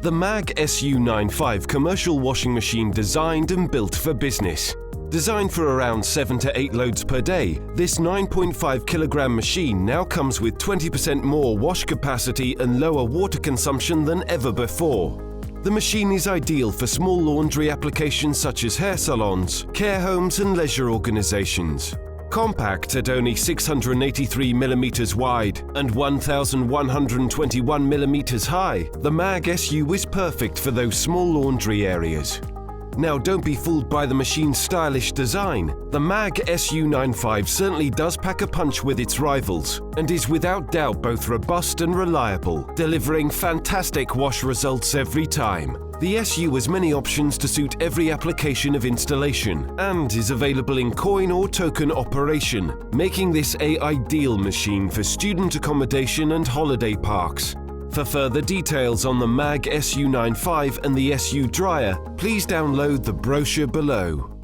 The MAG SU95 commercial washing machine designed and built for business. Designed for around 7 to 8 loads per day, this 9.5 kilogram machine now comes with 20% more wash capacity and lower water consumption than ever before. The machine is ideal for small laundry applications such as hair salons, care homes and leisure organizations. Compact at only 683 mm wide and 1,121 mm high, the MAG SU is perfect for those small laundry areas. Now don't be fooled by the machine's stylish design. The MAG SU95 certainly does pack a punch with its rivals and is without doubt both robust and reliable, delivering fantastic wash results every time. The SU has many options to suit every application of installation and is available in coin or token operation, making this an ideal machine for student accommodation and holiday parks. For further details on the MAG SU95 and the SU dryer, please download the brochure below.